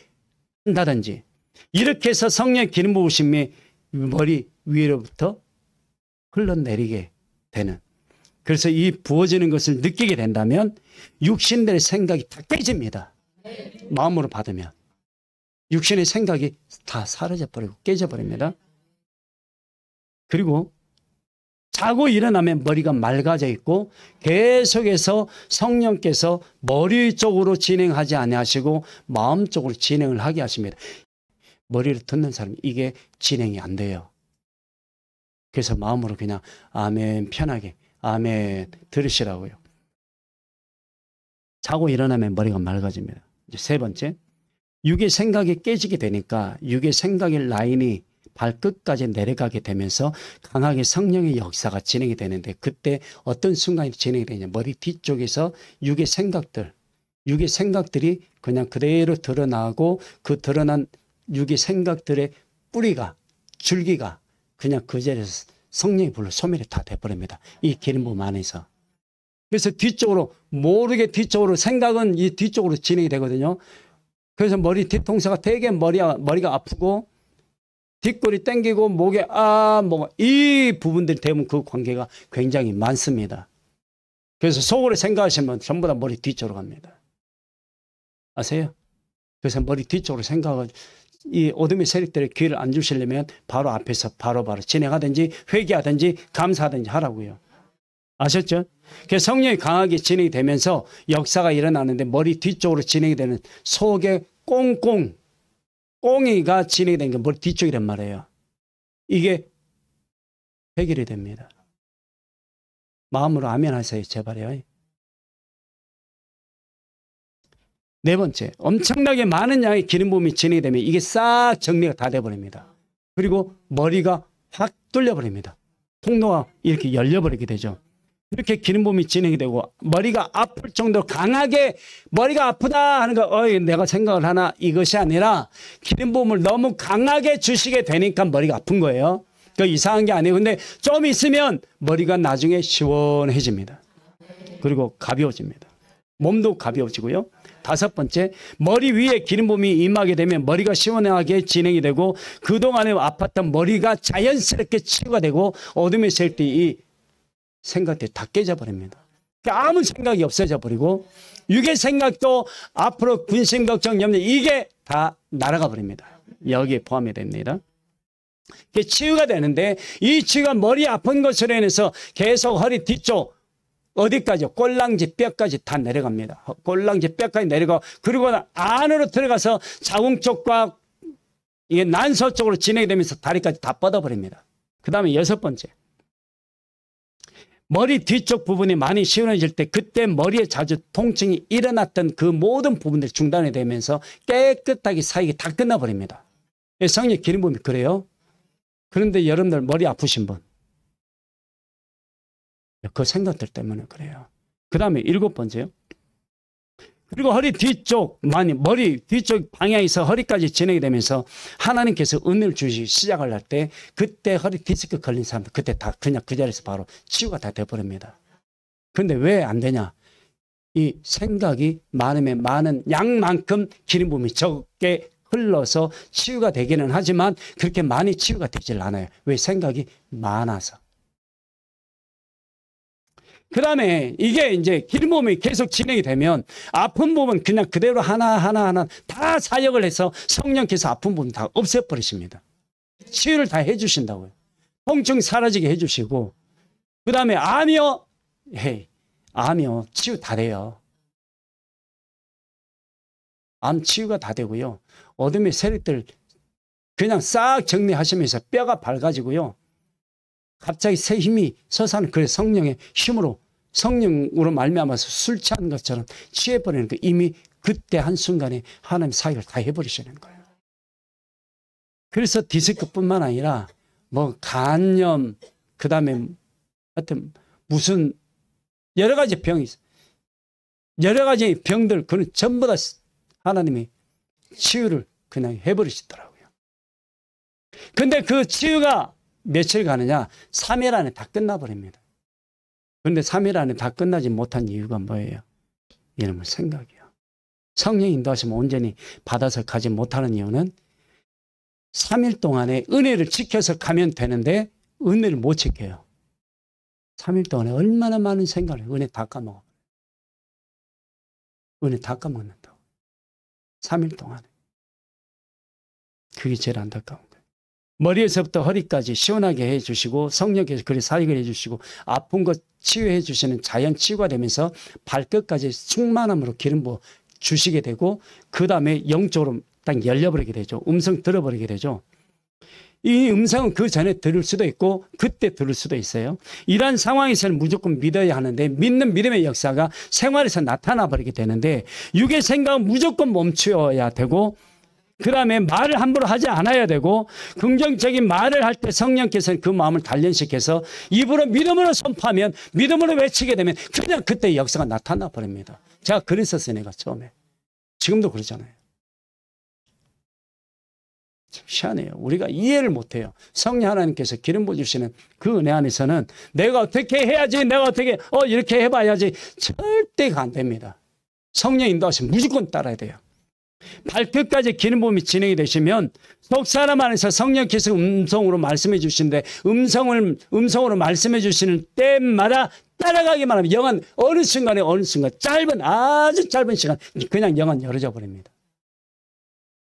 한다든지, 이렇게 해서 성령의 기름 부으심이 머리 위로부터 흘러내리게 되는, 그래서 이 부어지는 것을 느끼게 된다면 육신들의 생각이 다 깨집니다. 마음으로 받으면 육신의 생각이 다 사라져버리고 깨져버립니다. 그리고 자고 일어나면 머리가 맑아져 있고 계속해서 성령께서 머리 쪽으로 진행하지 아니하시고 마음 쪽으로 진행을 하게 하십니다. 머리를 듣는 사람이 이게 진행이 안 돼요. 그래서 마음으로 그냥 아멘, 편하게 아멘 들으시라고요. 자고 일어나면 머리가 맑아집니다. 이제 세 번째, 육의 생각이 깨지게 되니까 육의 생각의 라인이 발끝까지 내려가게 되면서 강하게 성령의 역사가 진행이 되는데, 그때 어떤 순간이 진행이 되냐, 머리 뒤쪽에서 육의 생각들이 그냥 그대로 드러나고, 그 드러난 육의 생각들의 뿌리가, 줄기가 그냥 그 자리에서 성령의 불로 소멸이 다 돼버립니다. 이 기름 부음 안에서. 그래서 뒤쪽으로, 모르게 뒤쪽으로, 생각은 이 뒤쪽으로 진행이 되거든요. 그래서 머리 뒤통수가 되게 머리가 아프고, 뒷골이 땡기고, 목에 이 부분들이 되면 그 관계가 굉장히 많습니다. 그래서 속으로 생각하시면 전부 다 머리 뒤쪽으로 갑니다. 아세요? 그래서 머리 뒤쪽으로 생각을, 이 어둠의 세력들의 기회를 안 주시려면 바로 앞에서 바로바로 진행하든지 회개하든지 감사하든지 하라고요. 아셨죠? 그래서 성령이 강하게 진행이 되면서 역사가 일어나는데, 머리 뒤쪽으로 진행이 되는 속에 꽁이가 진행이 되는 게 머리 뒤쪽이란 말이에요. 이게 해결이 됩니다. 마음으로 아멘 하세요. 제발요. 네 번째, 엄청나게 많은 양의 기름 부음이 진행이 되면 이게 싹 정리가 다 돼버립니다. 그리고 머리가 확 뚫려버립니다. 통로가 이렇게 열려버리게 되죠. 이렇게 기름 부음이 진행이 되고, 머리가 아플 정도로 강하게 머리가 아프다 하는 거, 내가 생각을 하나, 이것이 아니라 기름 부음을 너무 강하게 주시게 되니까 머리가 아픈 거예요. 그 이상한 게 아니에요. 근데 좀 있으면 머리가 나중에 시원해집니다. 그리고 가벼워집니다. 몸도 가벼워지고요. 다섯 번째, 머리 위에 기름 부음이 임하게 되면 머리가 시원하게 진행이 되고, 그동안에 아팠던 머리가 자연스럽게 치유가 되고, 어둠의 세력들이 이 생각들이 다 깨져버립니다. 아무 생각이 없어져 버리고, 육의 생각도 앞으로 군심 걱정 염려, 이게 다 날아가 버립니다. 여기에 포함이 됩니다. 치유가 되는데, 이 치유가 머리 아픈 것으로 인해서 계속 허리 뒤쪽 어디까지요? 꼴랑지 뼈까지 다 내려갑니다. 꼴랑지 뼈까지 내려가, 그리고 안으로 들어가서 자궁 쪽과 이게 난소 쪽으로 진행이 되면서 다리까지 다 뻗어버립니다. 그 다음에 여섯 번째, 머리 뒤쪽 부분이 많이 시원해질 때, 그때 머리에 자주 통증이 일어났던 그 모든 부분들이 중단이 되면서 깨끗하게 사이가 다 끝나버립니다. 성령 기름 부음이 그래요. 그런데 여러분들 머리 아프신 분, 그 생각들 때문에 그래요. 그 다음에 일곱 번째요. 그리고 허리 뒤쪽, 머리 뒤쪽 방향에서 허리까지 진행이 되면서 하나님께서 은혜를 주시기 시작을 할 때, 그때 허리 디스크 걸린 사람들, 그때 다 그냥 그 자리에서 바로 치유가 다 돼버립니다. 그런데 왜 안 되냐? 이 생각이 많으면 많은 양만큼 기름 부음이 적게 흘러서 치유가 되기는 하지만, 그렇게 많이 치유가 되질 않아요. 왜? 생각이 많아서. 그 다음에 이게 이제 기름 부음이 계속 진행이 되면, 아픈 부분 그냥 그대로 하나하나 다 사역을 해서 성령께서 아픈 부분 다 없애버리십니다. 치유를 다 해주신다고요. 통증 사라지게 해주시고, 그 다음에 암이요, 치유 다 돼요. 암 치유가 다 되고요. 어둠의 세력들 그냥 싹 정리하시면서 뼈가 밝아지고요. 갑자기 새 힘이 솟아나는, 그 성령의 힘으로, 성령으로 말미암아서 술 취한 것처럼 취해버리는 거, 이미 그때 한순간에 하나님 사역을 다 해버리시는 거예요. 그래서 디스크뿐만 아니라 간염, 그 다음에 하여튼 무슨 여러 가지 병이 있어요. 여러 가지 병들, 그는 전부 다 하나님이 치유를 그냥 해버리시더라고요. 근데 그 치유가 며칠 가느냐? 3일 안에 다 끝나버립니다. 그런데 3일 안에 다 끝나지 못한 이유가 뭐예요? 이놈의 생각이요. 성령 인도하시면 온전히 받아서 가지 못하는 이유는 3일 동안에 은혜를 지켜서 가면 되는데 은혜를 못 지켜요. 3일 동안에 얼마나 많은 생각을 은혜 다 까먹어. 은혜 다 까먹는다고. 3일 동안에. 그게 제일 안타까운 거예요. 머리에서부터 허리까지 시원하게 해주시고, 성령께서 그리 사역을 해주시고, 아픈 것 치유해 주시는 자연 치유가 되면서 발끝까지 충만함으로 기름 부어 주시게 되고, 그 다음에 영적으로 딱 열려버리게 되죠. 음성 들어버리게 되죠. 이 음성은 그 전에 들을 수도 있고 그때 들을 수도 있어요. 이러한 상황에서는 무조건 믿어야 하는데, 믿는 믿음의 역사가 생활에서 나타나 버리게 되는데, 육의 생각은 무조건 멈추어야 되고, 그 다음에 말을 함부로 하지 않아야 되고 긍정적인 말을 할 때 성령께서는 그 마음을 단련시켜서 입으로 믿음으로 선포하면 믿음으로 외치게 되면 그냥 그때 역사가 나타나 버립니다. 제가 그랬었어요. 내가 처음에. 지금도 그러잖아요. 참 희한해요. 우리가 이해를 못해요. 성령 하나님께서 기름 부어주시는 그 은혜 안에서는 내가 어떻게 해야지, 내가 어떻게 이렇게 해봐야지 절대가 안 됩니다. 성령 인도하시면 무조건 따라야 돼요. 발끝까지 기름 부음이 진행이 되시면 속 사람 안에서 성령께서 음성으로 말씀해 주시는데 음성으로 말씀해 주시는 때마다 따라가기만 하면 영은 어느 순간 아주 짧은 시간 그냥 영은 열어져 버립니다.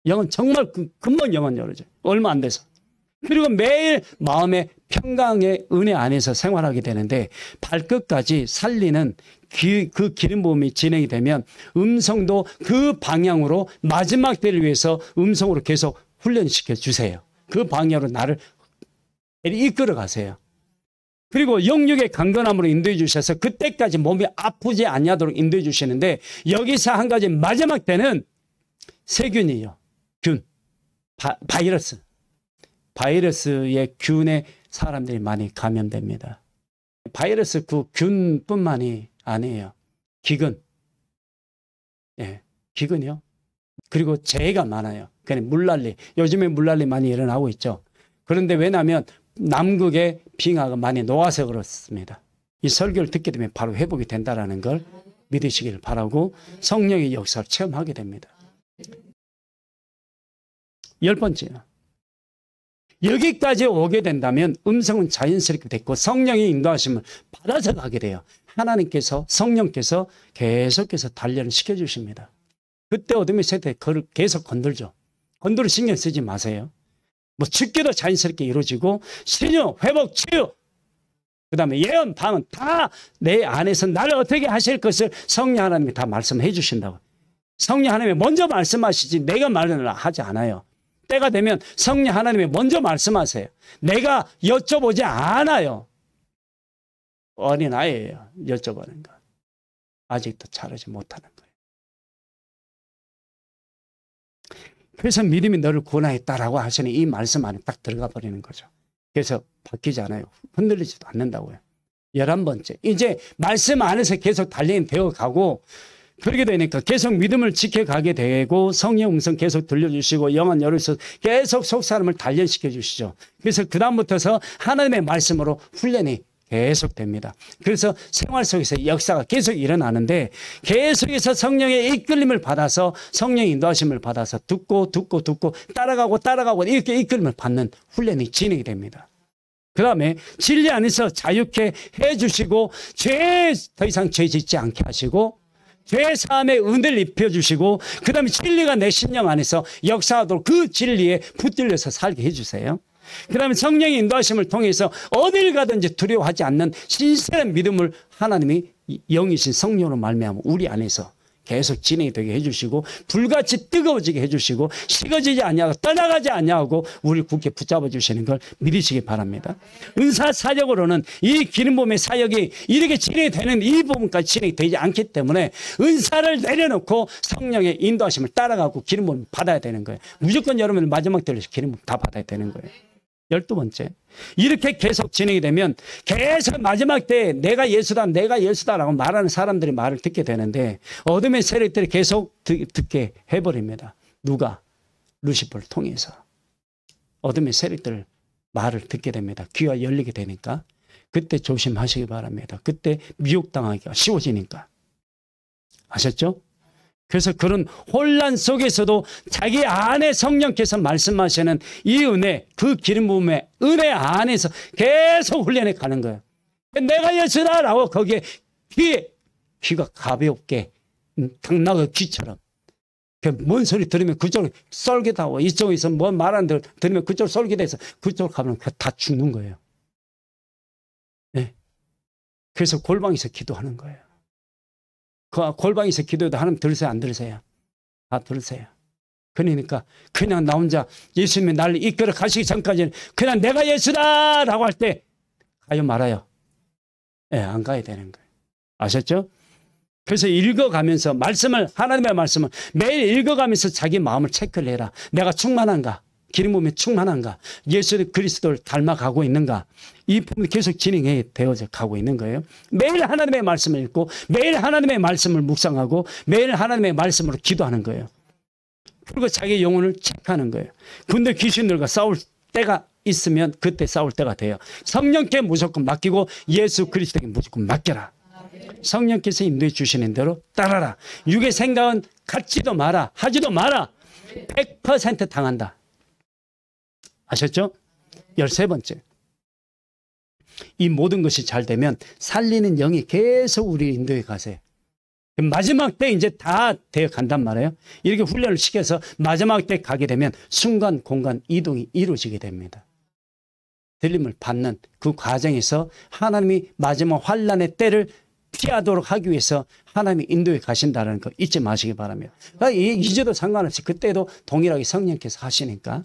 영은 정말 금방 영은 열어져요. 얼마 안 돼서. 그리고 매일 마음의 평강의 은혜 안에서 생활하게 되는데 발끝까지 살리는 그 기름 부음이 진행이 되면 음성도 그 방향으로 마지막 때를 위해서 음성으로 계속 훈련시켜 주세요. 그 방향으로 나를 이끌어 가세요. 그리고 영육의 강건함으로 인도해 주셔서 그때까지 몸이 아프지 않도록 인도해 주시는데 여기서 한 가지 마지막 때는 세균이에요. 균, 바이러스. 바이러스의 균에 사람들이 많이 감염됩니다. 바이러스 그 균뿐만이 아니에요. 기근. 예, 기근이요. 그리고 재해가 많아요. 그러니까 물난리. 요즘에 물난리 많이 일어나고 있죠. 그런데 왜냐하면 남극의 빙하가 많이 녹아서 그렇습니다. 이 설교를 듣게 되면 바로 회복이 된다는 걸 믿으시길 바라고 성령의 역사를 체험하게 됩니다. 10번째요. 여기까지 오게 된다면 음성은 자연스럽게 됐고 성령의 인도하심을 받아서 가게 돼요. 하나님께서 성령께서 계속해서 단련을 시켜주십니다. 그때 어둠의 세대 그를 계속 건들죠. 건드려 신경 쓰지 마세요. 뭐 축기도 자연스럽게 이루어지고 신유, 회복, 치유 그 다음에 예언, 방언 다 내 안에서 나를 어떻게 하실 것을 성령 하나님이 다 말씀해 주신다고. 성령 하나님이 먼저 말씀하시지 내가 말을 하지 않아요. 때가 되면 성령 하나님이 먼저 말씀하세요. 내가 여쭤보지 않아요. 어린아이예요. 여쭤보는 거. 아직도 자라지 못하는 거예요. 그래서 믿음이 너를 구원하였다라고 하시는 이 말씀 안에 딱 들어가 버리는 거죠. 그래서 바뀌지 않아요. 흔들리지도 않는다고요. 11번째. 이제 말씀 안에서 계속 단련이 되어 가고 그렇게 되니까 계속 믿음을 지켜가게 되고 성령 음성 계속 들려주시고 영은 열어서 계속 속 사람을 단련시켜 주시죠. 그래서 그 다음부터서 하나님의 말씀으로 훈련이 계속됩니다. 그래서 생활 속에서 역사가 계속 일어나는데 계속해서 성령의 이끌림을 받아서 성령의 인도하심을 받아서 듣고 따라가고 이렇게 이끌림을 받는 훈련이 진행이 됩니다. 그 다음에 진리 안에서 자유케 해주시고 더 이상 죄 짓지 않게 하시고 죄 사함의 은혜를 입혀주시고 그 다음에 진리가 내 심령 안에서 역사하도록 그 진리에 붙들려서 살게 해주세요. 그 다음에 성령의 인도하심을 통해서 어딜 가든지 두려워하지 않는 신실한 믿음을 하나님이 영이신 성령으로 말미암아 우리 안에서 계속 진행이 되게 해주시고 불같이 뜨거워지게 해주시고 식어지지 않냐고 떠나가지 않냐고 우리를 굳게 붙잡아 주시는 걸 믿으시기 바랍니다. 은사 사역으로는 이 기름 부음의 사역이 이렇게 진행이 되는 이 부분까지 진행이 되지 않기 때문에 은사를 내려놓고 성령의 인도하심을 따라가고 기름 부음을 받아야 되는 거예요. 무조건 여러분 마지막 때로 기름 부음 다 받아야 되는 거예요. 12번째. 이렇게 계속 진행이 되면 계속 마지막 때에 내가 예수다라고 말하는 사람들이 말을 듣게 되는데 어둠의 세력들이 계속 듣게 해버립니다. 누가? 루시퍼를 통해서. 어둠의 세력들 말을 듣게 됩니다. 귀가 열리게 되니까. 그때 조심하시기 바랍니다. 그때 미혹당하기가 쉬워지니까. 아셨죠? 그래서 그런 혼란 속에서도 자기 안에 성령께서 말씀하시는 이 은혜, 그 기름 부음의 은혜 안에서 계속 훈련해 가는 거예요. 내가 예수다라고 거기에 귀가 가볍게 당나귀 귀처럼 뭔 소리 들으면 그쪽으로 쏠깃하고 이쪽에서 뭔 말하는 데 들으면 그쪽으로 쏠깃해서 그쪽으로 가면 다 죽는 거예요. 네. 그래서 골방에서 기도하는 거예요. 그 골방에서 기도해도 하나님 들으세요? 안 들으세요? 다 들으세요. 그러니까 그냥 나 혼자 예수님이 나를 이끌어 가시기 전까지는 그냥 내가 예수다라고 할 때 가요 말아요? 예, 안 가야 되는 거예요. 아셨죠? 그래서 읽어가면서 하나님의 말씀을 매일 읽어가면서 자기 마음을 체크를 해라. 내가 충만한가? 기름 부음에 충만한가? 예수 그리스도를 닮아가고 있는가? 이 부분이 계속 진행해 되어져 가고 있는 거예요. 매일 하나님의 말씀을 읽고 매일 하나님의 말씀을 묵상하고 매일 하나님의 말씀으로 기도하는 거예요. 그리고 자기 영혼을 체크하는 거예요. 근데 귀신들과 싸울 때가 있으면 그때 싸울 때가 돼요. 성령께 무조건 맡기고 예수 그리스도에게 무조건 맡겨라. 성령께서 인도해 주시는 대로 따라라. 육의 생각은 갖지도 마라. 하지도 마라. 100% 당한다. 아셨죠? 13번째. 이 모든 것이 잘 되면 살리는 영이 계속 우리 인도에 가세요. 마지막 때 이제 다 되어 간단 말이에요. 이렇게 훈련을 시켜서 마지막 때 가게 되면 순간 공간 이동이 이루어지게 됩니다. 들림을 받는 그 과정에서 하나님이 마지막 환난의 때를 피하도록 하기 위해서 하나님이 인도에 가신다는 거 잊지 마시기 바랍니다. 이제도 상관없이 그때도 동일하게 성령께서 하시니까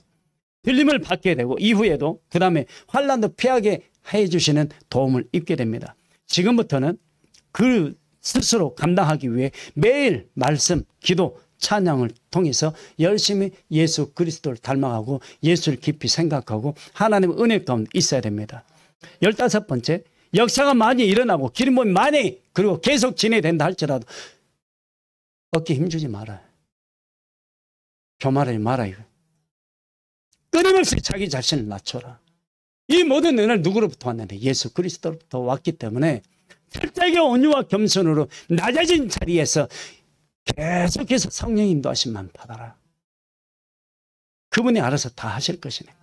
들림을 받게 되고 이후에도 그 다음에 환난도 피하게 해주시는 도움을 입게 됩니다. 지금부터는 그 스스로 감당하기 위해 매일 말씀, 기도, 찬양을 통해서 열심히 예수 그리스도를 닮아가고 예수를 깊이 생각하고 하나님의 은혜 가운데 있어야 됩니다. 15번째, 역사가 많이 일어나고 기름 부음이 많이 그리고 계속 진행된다 할지라도 어깨 힘주지 말아요. 교만하지 말아요. 끊임없이 자기 자신을 낮춰라. 이 모든 은혜는 누구로부터 왔는데 예수 그리스도로부터 왔기 때문에 철저하게 온유와 겸손으로 낮아진 자리에서 계속해서 성령 인도하심만 받아라. 그분이 알아서 다 하실 것이니까.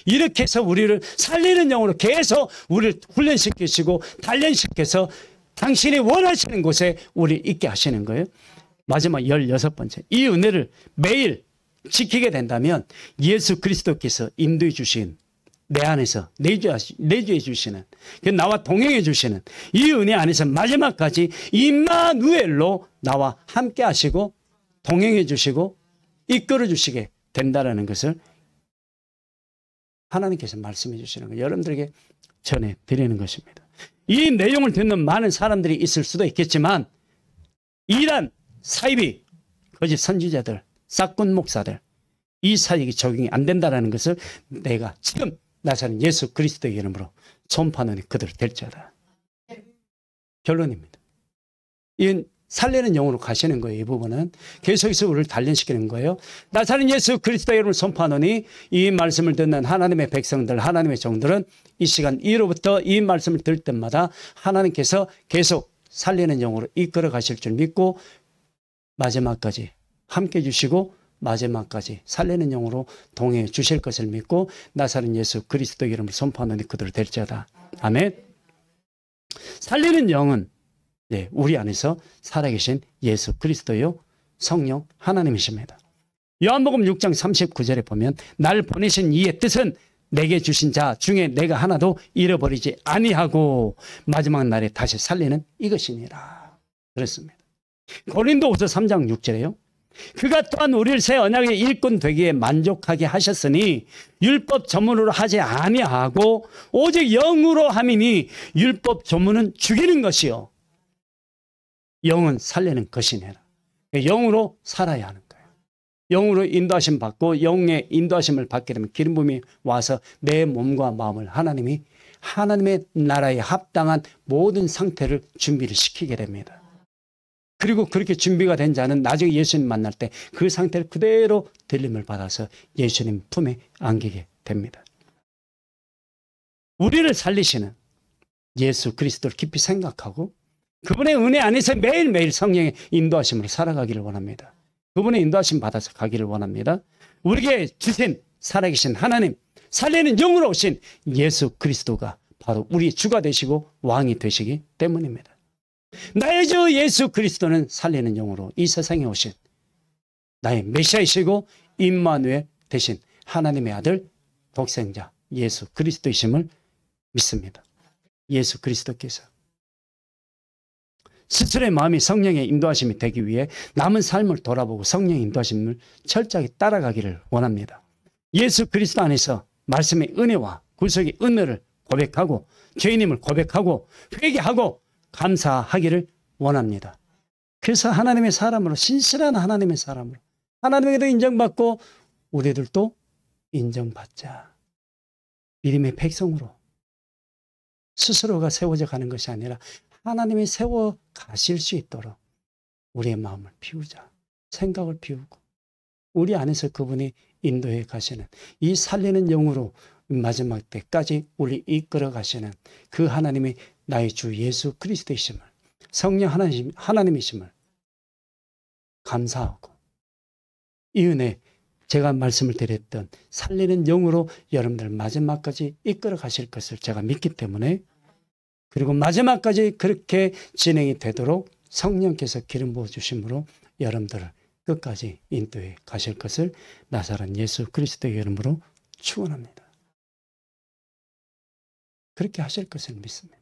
이렇게 해서 우리를 살리는 영으로 계속 우리를 훈련시키시고 단련시켜서 당신이 원하시는 곳에 우리를 있게 하시는 거예요. 마지막 16번째. 이 은혜를 매일 지키게 된다면 예수 그리스도께서 인도해 주신 내 안에서 내주해 주시는 나와 동행해 주시는 이 은혜 안에서 마지막까지 임마누엘로 나와 함께 하시고 동행해 주시고 이끌어 주시게 된다는 것을 하나님께서 말씀해 주시는 거 여러분들에게 전해드리는 것입니다. 이 내용을 듣는 많은 사람들이 있을 수도 있겠지만 이란 사이비 거짓 선지자들 싹군 목사들 이 사역이 적용이 안 된다는 것을 내가 지금 나사렛 예수 그리스도의 이름으로 선포하노니 그들을 될지어다. 결론입니다. 이 살리는 영으로 가시는 거예요. 이 부분은 계속해서 우리를 단련시키는 거예요. 나사렛 예수 그리스도의 이름을 선포하노니 이 말씀을 듣는 하나님의 백성들 하나님의 종들은 이 시간 이로부터 이 말씀을 들을 때마다 하나님께서 계속 살리는 영으로 이끌어 가실 줄 믿고 마지막까지 함께 해주시고 마지막까지 살리는 영으로 동행해 주실 것을 믿고 나사렛 예수 그리스도 이름을 선포하노니 그들을 될지어다. 아멘. 살리는 영은 우리 안에서 살아계신 예수 그리스도요 성령 하나님이십니다. 요한복음 6장 39절에 보면 날 보내신 이의 뜻은 내게 주신 자 중에 내가 하나도 잃어버리지 아니하고 마지막 날에 다시 살리는 이것이니라 그랬습니다. 고린도후서 3장 6절에요. 그가 또한 우리를 새 언약의 일꾼 되기에 만족하게 하셨으니 율법 전문으로 하지 아니하고 오직 영으로 함이니 율법 전문은 죽이는 것이요 영은 살리는 것이니라. 영으로 살아야 하는 거예요. 영으로 인도하심 받고 영의 인도하심을 받게 되면 기름 부음이 와서 내 몸과 마음을 하나님의 나라에 합당한 모든 상태를 준비를 시키게 됩니다. 그리고 그렇게 준비가 된 자는 나중에 예수님 만날 때 그 상태를 그대로 들림을 받아서 예수님 품에 안기게 됩니다. 우리를 살리시는 예수 그리스도를 깊이 생각하고 그분의 은혜 안에서 매일매일 성령의 인도하심으로 살아가기를 원합니다. 그분의 인도하심 받아서 가기를 원합니다. 우리에게 주신 살아계신 하나님, 살리는 영으로 오신 예수 그리스도가 바로 우리의 주가 되시고 왕이 되시기 때문입니다. 나의 주 예수 그리스도는 살리는 영으로 이 세상에 오신 나의 메시아이시고 임마누엘 되신 하나님의 아들 독생자 예수 그리스도이심을 믿습니다. 예수 그리스도께서 스스로의 마음이 성령의 인도하심이 되기 위해 남은 삶을 돌아보고 성령의 인도하심을 철저하게 따라가기를 원합니다. 예수 그리스도 안에서 말씀의 은혜와 구속의 은혜를 고백하고 죄인임을 고백하고 회개하고 감사하기를 원합니다. 그래서 하나님의 사람으로, 신실한 하나님의 사람으로, 하나님에게도 인정받고 우리들도 인정받자. 믿음의 백성으로 스스로가 세워져 가는 것이 아니라 하나님이 세워 가실 수 있도록 우리의 마음을 비우자. 생각을 비우고 우리 안에서 그분이 인도해 가시는, 이 살리는 영으로 마지막 때까지 우리 이끌어 가시는 그 하나님이 나의 주 예수 그리스도이심을, 성령 하나님이심을 감사하고, 이 은혜, 제가 말씀을 드렸던 살리는 영으로 여러분들 마지막까지 이끌어 가실 것을 제가 믿기 때문에, 그리고 마지막까지 그렇게 진행이 되도록 성령께서 기름 부어 주심으로 여러분들을 끝까지 인도해 가실 것을 나사렛 예수 그리스도의 이름으로 축원합니다. 그렇게 하실 것을 믿습니다.